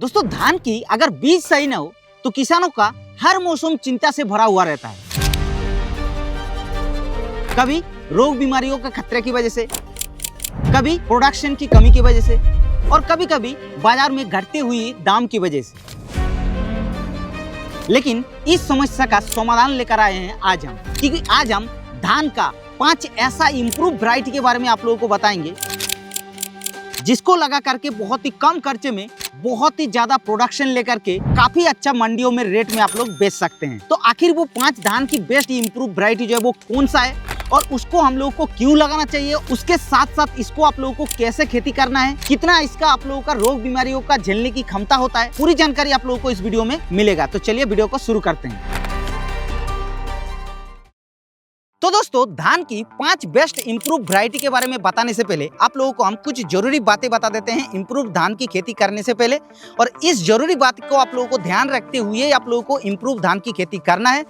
दोस्तों धान की अगर बीज सही न हो तो किसानों का हर मौसम चिंता से भरा हुआ रहता है। कभी रोग बीमारियों के खतरे की वजह से, कभी प्रोडक्शन की कमी की वजह से और कभी कभी बाजार में घटती हुई दाम की वजह से। लेकिन इस समस्या का समाधान लेकर आए हैं आज हम, क्योंकि आज हम धान का 5 ऐसा इंप्रूव वैरायटी के बारे में आप लोगों को बताएंगे जिसको लगा करके बहुत ही कम खर्चे में बहुत ही ज्यादा प्रोडक्शन लेकर के काफी अच्छा मंडियों में रेट में आप लोग बेच सकते हैं। तो आखिर वो 5 धान की बेस्ट इंप्रूव वैरायटी जो है वो कौन सा है और उसको हम लोगों को क्यों लगाना चाहिए, उसके साथ साथ इसको आप लोगों को कैसे खेती करना है, कितना इसका आप लोगों का रोग बीमारियों का झेलने की क्षमता होता है, पूरी जानकारी आप लोगों को इस वीडियो में मिलेगा। तो चलिए वीडियो को शुरू करते हैं। तो दोस्तों धान की 5 बेस्ट इंप्रूव वैरायटी के बारे में बताने से पहले आप लोगों को हम कुछ जरूरी बातें बता देते हैं इंप्रूव धान की खेती करने से पहले, और इस जरूरी बात को आप लोगों को ध्यान रखते हुए आप लोगों को इंप्रूव धान की खेती करना है,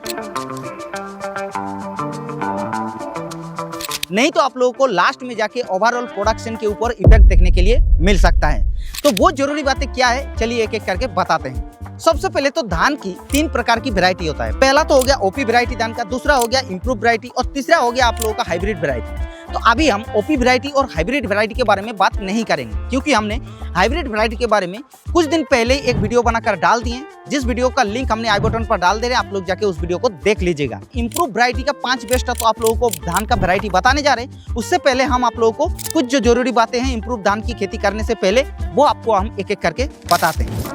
नहीं तो आप लोगों को लास्ट में जाके ओवरऑल प्रोडक्शन के ऊपर इफेक्ट देखने के लिए मिल सकता है। तो वो जरूरी बातें क्या है चलिए एक एक करके बताते हैं। सबसे पहले तो धान की 3 प्रकार की वैरायटी होता है। पहला तो हो गया ओपी वैरायटी धान का, दूसरा हो गया इंप्रूव वैरायटी और तीसरा हो गया आप लोगों का हाइब्रिड वैरायटी। तो अभी हम ओपी वैरायटी और हाइब्रिड वैरायटी के बारे में बात नहीं करेंगे, क्योंकि हमने हाइब्रिड वैरायटी के बारे में कुछ दिन पहले एक वीडियो बनाकर डाल दिए, जिस वीडियो का लिंक हमने आई बटन पर डाल दे रहे हैं, आप लोग जाके उस वीडियो को देख लीजिएगा। इंप्रूव वैरायटी का 5 बेस्ट है तो आप लोगों को धान का वैरायटी बताने जा रहे हैं। उससे पहले हम आप लोगों को कुछ जो जरूरी बातें हैं इंप्रूव धान की खेती करने से पहले वो आपको हम एक एक करके बताते हैं।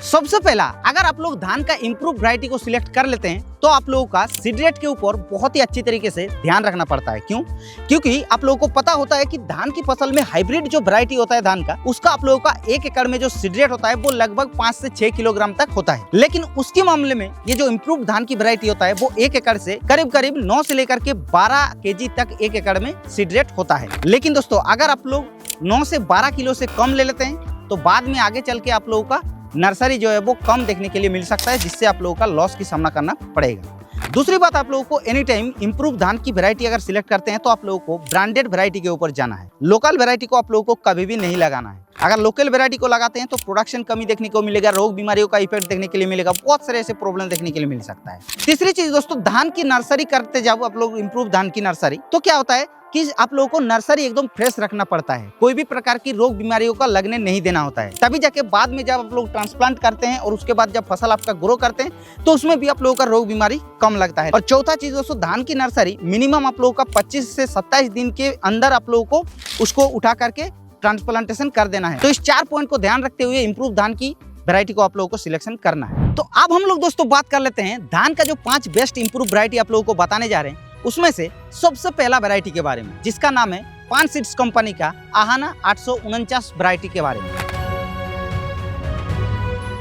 सबसे पहला, अगर आप लोग धान का इंप्रूव वैरायटी को सिलेक्ट कर लेते हैं तो आप लोगों का सीड रेट के ऊपर बहुत ही अच्छी तरीके से ध्यान रखना पड़ता है। क्यों? क्योंकि आप लोगों को पता होता है कि धान की फसल में हाइब्रिड जो वैरायटी होता है धान का, उसका आप लोगों का 1 एकड़ में जो सीड रेट होता है वो लगभग 5 से 6 किलोग्राम तक होता है। लेकिन उसके मामले में ये जो इंप्रूव धान की वैरायटी होता है वो 1 एकड़ से करीब करीब 9 से लेकर के 12 केजी तक 1 एकड़ में सीड रेट होता है। लेकिन दोस्तों अगर आप लोग 9 से 12 किलो से कम ले लेते हैं तो बाद में आगे चल के आप लोगों का नर्सरी जो है वो कम देखने के लिए मिल सकता है, जिससे आप लोगों का लॉस की सामना करना पड़ेगा। दूसरी बात, आप लोगों को एनी टाइम इंप्रूव धान की वैरायटी अगर सिलेक्ट करते हैं तो आप लोगों को ब्रांडेड वैरायटी के ऊपर जाना है। लोकल वैरायटी को आप लोगों को कभी भी नहीं लगाना है। अगर लोकल वैरायटी को लगाते हैं तो प्रोडक्शन कमी देखने को मिलेगा, रोग बीमारियों का इफेक्ट देखने के लिए मिलेगा, बहुत सारे ऐसे प्रॉब्लम देखने के लिए मिल सकता है। तीसरी चीज दोस्तों, धान की नर्सरी करते जाओ आप लोग इंप्रूव धान की नर्सरी, तो क्या होता है कि आप लोगों को नर्सरी एकदम फ्रेश रखना पड़ता है, कोई भी प्रकार की रोग बीमारियों का लगने नहीं देना होता है। तभी जाके बाद में जब आप लोग ट्रांसप्लांट करते हैं और उसके बाद जब फसल आपका ग्रो करते हैं तो उसमें भी आप लोगों का रोग बीमारी कम लगता है। और चौथा चीज दोस्तों, धान की नर्सरी मिनिमम आप लोगों का 25 से 27 दिन के अंदर आप लोगों को उसको उठा करके ट्रांसप्लांटेशन कर देना है। तो इस 4 पॉइंट को ध्यान रखते हुए इंप्रूव धान की वैरायटी को आप लोगों को सिलेक्शन करना है। तो अब हम लोग दोस्तों बात कर लेते हैं धान का जो 5 बेस्ट इंप्रूव वैरायटी आप लोगों को बताने जा रहे हैं, उसमें से सबसे पहला वैरायटी के बारे में, जिसका नाम है पान सीड्स कंपनी का आहाना 849 वैरायटी के बारे में।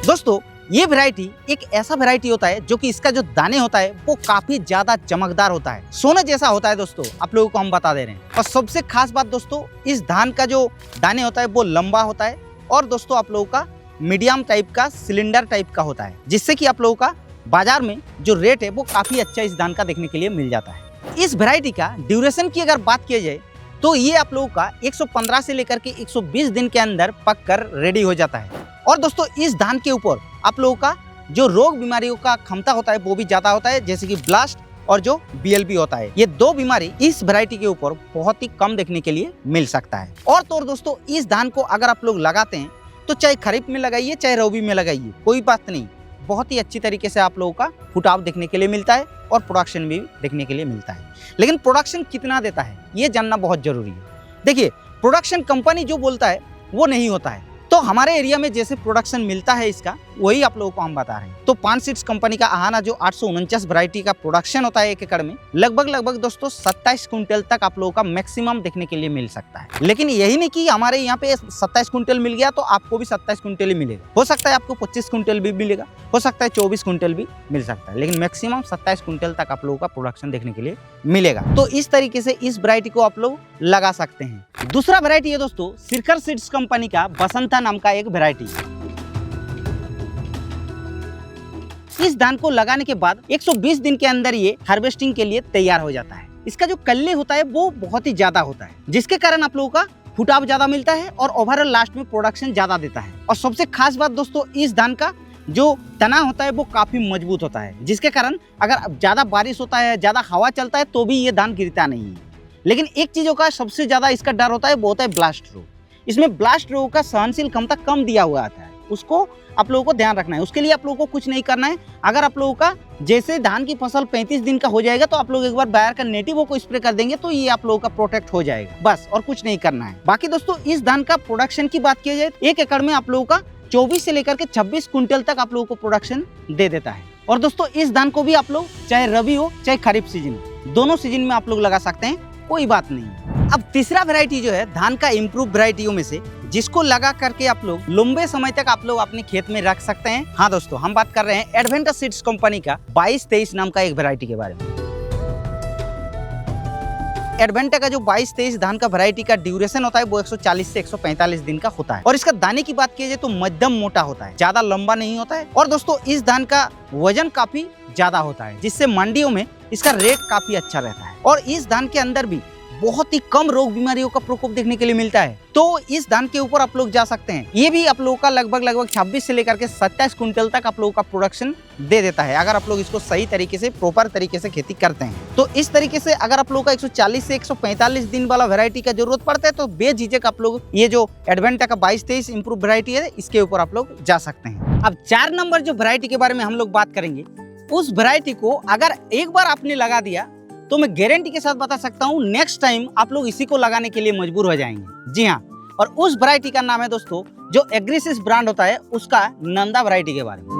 दोस्तों ये वैरायटी एक ऐसा वैरायटी होता है जो कि इसका जो दाने होता है वो काफी ज्यादा चमकदार होता है, सोने जैसा होता है दोस्तों, आप लोगों को हम बता दे रहे हैं। और सबसे खास बात दोस्तों, इस धान का जो दाने होता है वो लंबा होता है और दोस्तों आप लोगों का मीडियम टाइप का सिलेंडर टाइप का होता है, जिससे कि आप लोगों का बाजार में जो रेट है वो काफी अच्छा इस धान का देखने के लिए मिल जाता है। इस वैरायटी का ड्यूरेशन की अगर बात की जाए तो ये आप लोगों का 115 से लेकर के 120 दिन के अंदर पक कर रेडी हो जाता है। और दोस्तों इस धान के ऊपर आप लोगों का जो रोग बीमारियों का क्षमता होता है वो भी ज्यादा होता है, जैसे कि ब्लास्ट और जो BLB होता है। ये 2 बीमारी इस वैरायटी के ऊपर बहुत ही कम देखने के लिए मिल सकता है। और तो दोस्तों इस धान को अगर आप लोग लगाते हैं तो चाहे खरीफ में लगाइए चाहे रबी में लगाइए, कोई बात नहीं, बहुत ही अच्छी तरीके से आप लोगों का फुटाव देखने के लिए मिलता है और प्रोडक्शन भी देखने के लिए मिलता है। लेकिन प्रोडक्शन कितना देता है ये जानना बहुत जरूरी है। देखिए प्रोडक्शन कंपनी जो बोलता है वो नहीं होता है, तो हमारे एरिया में जैसे प्रोडक्शन मिलता है इसका वही आप लोगों को हम बता रहे हैं। तो पान सीड्स कंपनी का आहाना जो 849 वैरायटी का प्रोडक्शन होता है 1 एकड़ में, लगभग दोस्तों 27 कुंटल तक आप लोगों का मैक्सिमम देखने के लिए मिल सकता है। लेकिन यही नहीं कि हमारे यहाँ पे 27 कुंटल मिल गया तो आपको भी 27 कुंटल ही मिलेगा, हो सकता है आपको 25 कुंटल भी मिलेगा, हो सकता है 24 कुंटल भी मिल सकता है, लेकिन मैक्सिमम 27 कुंटल तक आप लोगों का प्रोडक्शन देखने के लिए मिलेगा। तो इस तरीके से इस वैरायटी को आप लोग लगा सकते हैं। दूसरा वैरायटी है दोस्तों सिरकर सीड्स कंपनी का बसंता नाम का एक वैरायटी। इस धान को लगाने के बाद 120 दिन के अंदर ये हार्वेस्टिंग के लिए तैयार हो जाता है। इसका जो कल्ले होता है वो बहुत ही ज्यादा होता है, जिसके कारण आप लोगों का फुटाव ज्यादा मिलता है और ओवरऑल लास्ट में प्रोडक्शन ज्यादा देता है। और सबसे खास बात दोस्तों, इस धान का जो तना होता है वो काफी मजबूत होता है, जिसके कारण अगर ज्यादा बारिश होता है, ज्यादा हवा चलता है तो भी ये धान गिरता नहीं है। लेकिन एक चीजों का सबसे ज्यादा इसका डर होता है, वो होता है ब्लास्ट रोग। इसमें ब्लास्ट रोग का सहनशील क्षमता कम दिया हुआ आता है, उसको आप लोगों को ध्यान रखना है। उसके लिए आप लोगों को कुछ नहीं करना है। अगर आप लोगों का जैसे धान की फसल 35 दिन का हो जाएगा तो आप लोग एक बार बायर का नेटिवो को स्प्रे कर देंगे तो ये आप लोगों का प्रोटेक्ट हो जाएगा, बस, और कुछ नहीं करना है। बाकी दोस्तों, इस धान का प्रोडक्शन की बात की जाए, 1 एकड़ में आप लोगों का 24 से लेकर के 26 क्विंटल तक आप लोगों को प्रोडक्शन दे देता है। और दोस्तों, इस धान को भी आप लोग चाहे रबी हो चाहे खरीफ सीजन, दोनों सीजन में आप लोग लगा सकते हैं, कोई बात नहीं। अब तीसरा वैरायटी जो है धान का इम्प्रूव वैरायटियों में से, जिसको लगा करके आप लोग लंबे समय तक आप लोग अपने खेत में रख सकते हैं। हाँ दोस्तों, हम बात कर रहे हैं एडवेंटा सीड्स कंपनी का 2223 नाम का एक वैरायटी के बारे में। एडवेंटा का जो 2223 धान का वैरायटी का ड्यूरेशन होता है वो 140 से 145 दिन का होता है। और इसका दाने की बात की जाए तो मध्यम मोटा होता है, ज्यादा लंबा नहीं होता है। और दोस्तों, इस धान का वजन काफी ज्यादा होता है, जिससे मंडियों में इसका रेट काफी अच्छा रहता है। और इस धान के अंदर भी बहुत ही कम रोग बीमारियों का प्रकोप देखने के लिए मिलता है, तो इस धान के ऊपर आप लोग जा सकते हैं। ये भी आप लोगों का लगभग 26 से लेकर के 27 क्विंटल तक आप लोगों का प्रोडक्शन दे देता है, अगर आप लोग इसको सही तरीके से, प्रॉपर तरीके से खेती करते हैं। तो इस तरीके से अगर आप लोगों का 140 से 145 दिन वाला वैरायटी का जरूरत पड़ता है तो बेझिझक आप लोग ये जो एडवेंटा का 2223 इम्प्रूव वैरायटी है, इसके ऊपर आप लोग जा सकते हैं। अब 4 नंबर जो वैरायटी के बारे में हम लोग बात करेंगे, उस वैरायटी को अगर एक बार आपने लगा दिया तो मैं गारंटी के साथ बता सकता हूं नेक्स्ट टाइम आप लोग इसी को लगाने के लिए मजबूर हो जाएंगे। जी हाँ, और उस वैरायटी का नाम है दोस्तों, जो एग्रीसिस ब्रांड होता है उसका नंदा वैरायटी के बारे में।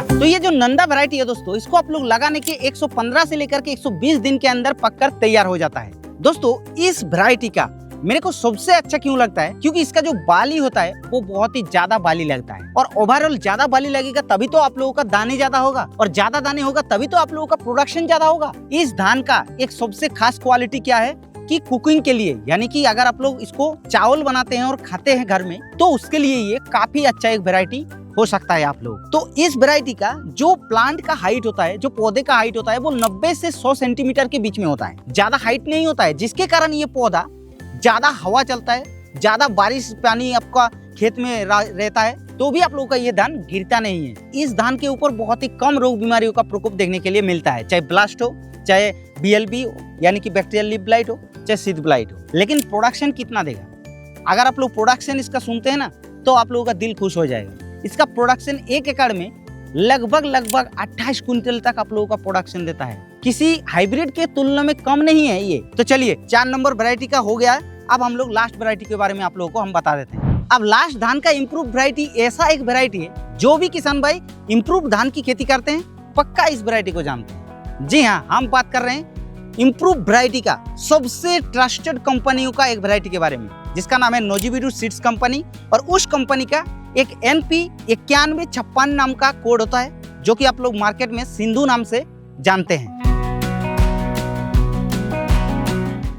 तो ये जो नंदा वैरायटी है दोस्तों, इसको आप लोग लगाने के 115 से लेकर के 120 दिन के अंदर पककर तैयार हो जाता है। दोस्तों, इस वैरायटी का मेरे को सबसे अच्छा क्यों लगता है, क्योंकि इसका जो बाली होता है वो बहुत ही ज्यादा बाली लगता है। और ओवरऑल ज्यादा बाली लगेगा तभी तो आप लोगों का दाने ज्यादा होगा, और ज्यादा दाने होगा तभी तो आप लोगों का प्रोडक्शन ज्यादा होगा। इस धान का एक सबसे खास क्वालिटी क्या है कि कुकिंग के लिए, यानी कि अगर आप लोग इसको चावल बनाते हैं और खाते हैं घर में, तो उसके लिए ये काफी अच्छा एक वैरायटी हो सकता है आप लोग। तो इस वैरायटी का जो प्लांट का हाइट होता है, जो पौधे का हाइट होता है, वो 90 से 100 सेंटीमीटर के बीच में होता है, ज्यादा हाइट नहीं होता है, जिसके कारण ये पौधा ज्यादा हवा चलता है, ज्यादा बारिश पानी आपका खेत में रहता है तो भी आप लोगों का ये धान गिरता नहीं है। इस धान के ऊपर बहुत ही कम रोग बीमारियों का प्रकोप देखने के लिए मिलता है, चाहे ब्लास्ट हो, चाहे BLB हो, यानी कि बैक्टीरियल लीफ ब्लाइट हो, चाहे सीड ब्लाइट हो। लेकिन प्रोडक्शन कितना देगा, अगर आप लोग प्रोडक्शन इसका सुनते हैं ना तो आप लोगों का दिल खुश हो जाएगा। इसका प्रोडक्शन 1 एकड़ में लगभग 28 क्विंटल तक आप लोगों का प्रोडक्शन देता है, किसी हाइब्रिड के तुलना में कम नहीं है ये। तो चलिए, 4 नंबर वैरायटी का हो गया। अब हम लोग लास्ट वैरायटी के बारे में आप लोगों को हम बता देते हैं। अब लास्ट धान का इम्प्रूव वैरायटी ऐसा एक वैरायटी है, जो भी किसान भाई इम्प्रूव धान की खेती करते हैं पक्का इस वैरायटी को जानते हैं। जी हाँ, हम बात कर रहे हैं इम्प्रूव वैरायटी का सबसे ट्रस्टेड कंपनियों का एक वैरायटी के बारे में, जिसका नाम है नोजिबीडू सीड्स कंपनी। और उस कंपनी का एक NP 9156 नाम का कोड होता है, जो कि आप लोग मार्केट में सिंधु नाम से जानते हैं।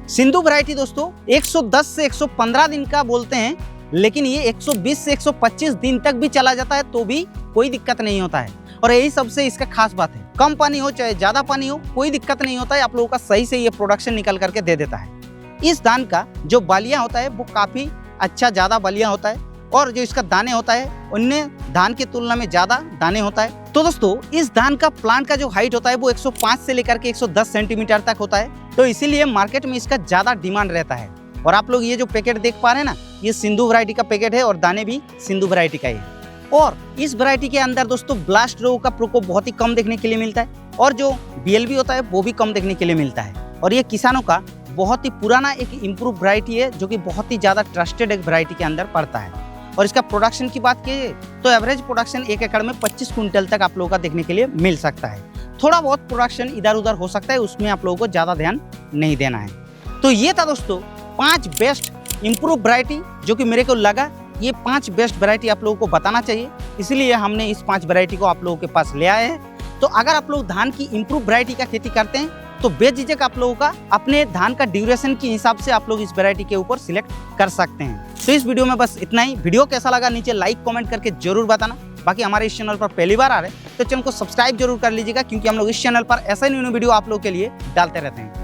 सिंधु वैरायटी दोस्तों 110 से 115 दिन का बोलते हैं, लेकिन ये 120 से 125 दिन तक भी चला जाता है तो भी कोई दिक्कत नहीं होता है। और यही सबसे इसका खास बात है, कम पानी हो चाहे ज्यादा पानी हो कोई दिक्कत नहीं होता है, आप लोगों का सही से ये प्रोडक्शन निकल करके दे देता है। इस धान का जो बालियां होता है वो काफी अच्छा ज्यादा बालियां होता है, और जो इसका दाने होता है उनमें धान की तुलना में ज्यादा दाने होता है। तो दोस्तों, इस धान का प्लांट का जो हाइट होता है वो 105 से लेकर के 110 सेंटीमीटर तक होता है, तो इसीलिए मार्केट में इसका ज्यादा डिमांड रहता है। और आप लोग ये जो पैकेट देख पा रहे हैं ना, ये सिंधु वैरायटी का पैकेट है और दाने भी सिंधु वैरायटी का ही है। और इस वैरायटी के अंदर दोस्तों ब्लास्ट रोग का प्रकोप बहुत ही कम देखने के लिए मिलता है, और जो BLB होता है वो भी कम देखने के लिए मिलता है। और ये किसानों का बहुत ही पुराना एक इम्प्रूव वैरायटी है, जो कि बहुत ही ज्यादा ट्रस्टेड एक वैरायटी के अंदर पड़ता है। और इसका प्रोडक्शन की बात कीजिए तो एवरेज प्रोडक्शन 1 एकड़ में 25 क्विंटल तक आप लोगों का देखने के लिए मिल सकता है। थोड़ा बहुत प्रोडक्शन इधर उधर हो सकता है, उसमें आप लोगों को ज्यादा ध्यान नहीं देना है। तो ये था दोस्तों 5 बेस्ट इम्प्रूव वैरायटी, जो कि मेरे को लगा ये 5 बेस्ट वैरायटी आप लोगों को बताना चाहिए, इसलिए हमने इस 5 वैरायटी को आप लोगों के पास ले आए हैं। तो अगर आप लोग धान की इम्प्रूव वैरायटी का खेती करते हैं तो बेझिझक आप लोगों का अपने धान का ड्यूरेशन के हिसाब से आप लोग इस वैरायटी के ऊपर सिलेक्ट कर सकते हैं। तो इस वीडियो में बस इतना ही। वीडियो कैसा लगा नीचे लाइक कमेंट करके जरूर बताना। बाकी हमारे इस चैनल पर पहली बार आ रहे हैं तो चैनल को सब्सक्राइब जरूर कर लीजिएगा, क्योंकि हम लोग इस चैनल पर ऐसे न्यू वीडियो आप लोग के लिए डालते रहते हैं।